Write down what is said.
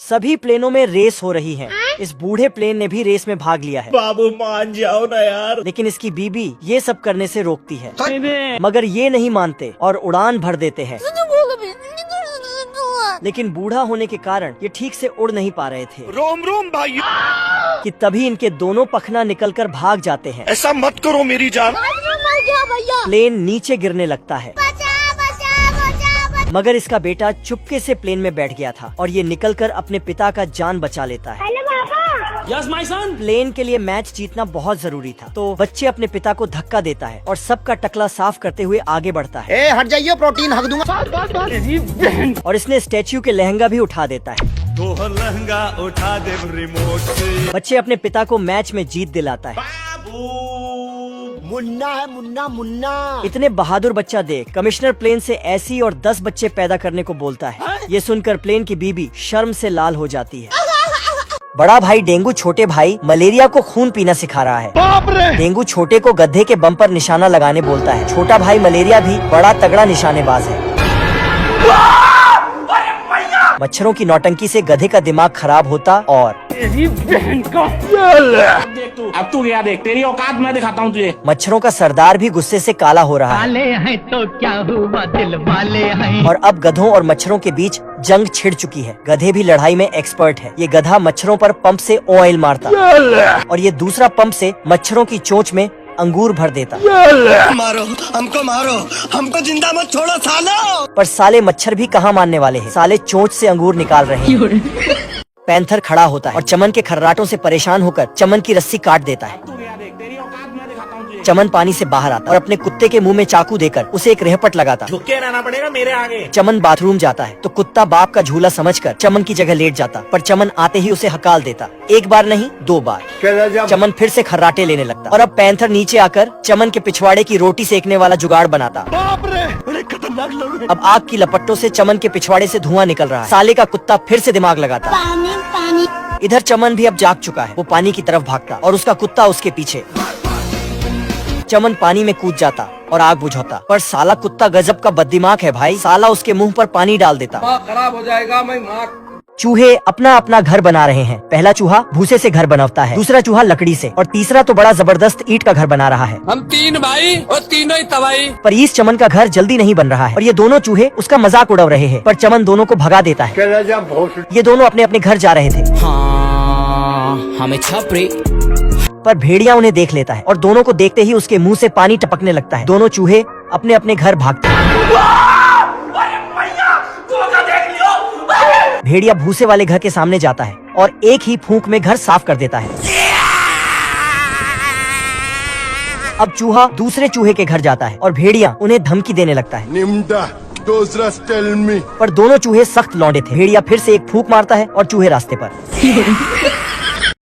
सभी प्लेनों में रेस हो रही है। इस बूढ़े प्लेन ने भी रेस में भाग लिया है। बाबू मान जाओ ना यार। लेकिन इसकी बीबी ये सब करने से रोकती है, मगर ये नहीं मानते और उड़ान भर देते हैं। लेकिन बूढ़ा होने के कारण ये ठीक से उड़ नहीं पा रहे थे। रोम रोम भाई कि तभी इनके दोनों पखना निकलकर भाग जाते हैं। ऐसा मत करो मेरी जान। प्लेन नीचे गिरने लगता है, मगर इसका बेटा चुपके से प्लेन में बैठ गया था और ये निकलकर अपने पिता का जान बचा लेता है। Yes, my son. प्लेन के लिए मैच जीतना बहुत जरूरी था, तो बच्चे अपने पिता को धक्का देता है और सबका टकला साफ करते हुए आगे बढ़ता है। हट जाइए, प्रोटीन हक दूंगा। और इसने स्टैच्यू के लहंगा भी उठा देता है। तो लहंगा उठा दे रिमोट से। बच्चे अपने पिता को मैच में जीत दिलाता है। मुन्ना है, मुन्ना मुन्ना। इतने बहादुर बच्चा देख कमिश्नर प्लेन से ऐसी और 10 बच्चे पैदा करने को बोलता है। ये सुनकर प्लेन की बीबी शर्म से लाल हो जाती है। बड़ा भाई डेंगू छोटे भाई मलेरिया को खून पीना सिखा रहा है। बाप रे। डेंगू छोटे को गधे के बम पर निशाना लगाने बोलता है। छोटा भाई मलेरिया भी बड़ा तगड़ा निशानेबाज है। मच्छरों की नौटंकी से गधे का दिमाग खराब होता और अब तू गया देख, तेरी औकात मैं दिखाता हूँ तुझे। मच्छरों का सरदार भी गुस्से से काला हो रहा है। वाले हैं तो क्या हुआ, दिल वाले हैं। और अब गधों और मच्छरों के बीच जंग छिड़ चुकी है। गधे भी लड़ाई में एक्सपर्ट है। ये गधा मच्छरों पर पंप से ऑयल मारता और ये दूसरा पंप से मच्छरों की चोंच में अंगूर भर देता। मारो हमको जिंदा मत छोड़ो सालो। पर साले मच्छर भी कहाँ मानने वाले हैं। साले चोंच से अंगूर निकाल रहे हैं। पैंथर खड़ा होता है और चमन के खर्राटों से परेशान होकर चमन की रस्सी काट देता है। तू गया देख, तेरी औकात मैं दिखाता हूँ तुझे। चमन पानी से बाहर आता और अपने कुत्ते के मुंह में चाकू देकर उसे एक रेहपट लगाता। झुके रहना पड़ेगा मेरे आगे। चमन बाथरूम जाता है तो कुत्ता बाप का झूला समझकर चमन की जगह लेट जाता, पर चमन आते ही उसे हकाल देता। एक बार नहीं 2 बार। चमन फिर से खर्राटे लेने लगता और अब पैंथर नीचे आकर चमन के पिछवाड़े की रोटी सेकने वाला जुगाड़ बनाता। बाप रे, बड़े खतरनाक लोग। अब आग की लपटों से चमन के पिछवाड़े से धुआं निकल रहा है। साले का कुत्ता फिर से दिमाग लगाता। इधर चमन भी अब जाग चुका है। वो पानी की तरफ भागता और उसका कुत्ता उसके पीछे। चमन पानी में कूद जाता और आग बुझाता, पर साला कुत्ता गजब का बददिमाग है भाई। साला उसके मुंह पर पानी डाल देता। खराब हो जाएगा मैं माँ। चूहे अपना अपना घर बना रहे हैं। पहला चूहा भूसे से घर बनाता है, दूसरा चूहा लकड़ी से और तीसरा तो बड़ा जबरदस्त ईंट का घर बना रहा है। हम 3 भाई और तीनों ही तबाही। पर इस चमन का घर जल्दी नहीं बन रहा है और ये दोनों चूहे उसका मजाक उड़ा रहे हैं, पर चमन दोनों को भगा देता है। ये दोनों अपने अपने घर जा रहे थे। हमें छपरी। पर भेड़िया उन्हें देख लेता है और दोनों को देखते ही उसके मुंह से पानी टपकने लगता है। दोनों चूहे अपने अपने घर भागते हैं। भेड़िया भूसे वाले घर के सामने जाता है और एक ही फूंक में घर साफ कर देता है। अब चूहा दूसरे चूहे के घर जाता है और भेड़िया उन्हें धमकी देने लगता है। पर दोनों चूहे सख्त लौंडे थे। भेड़िया फिर से एक फूंक मारता है और चूहे रास्ते पर।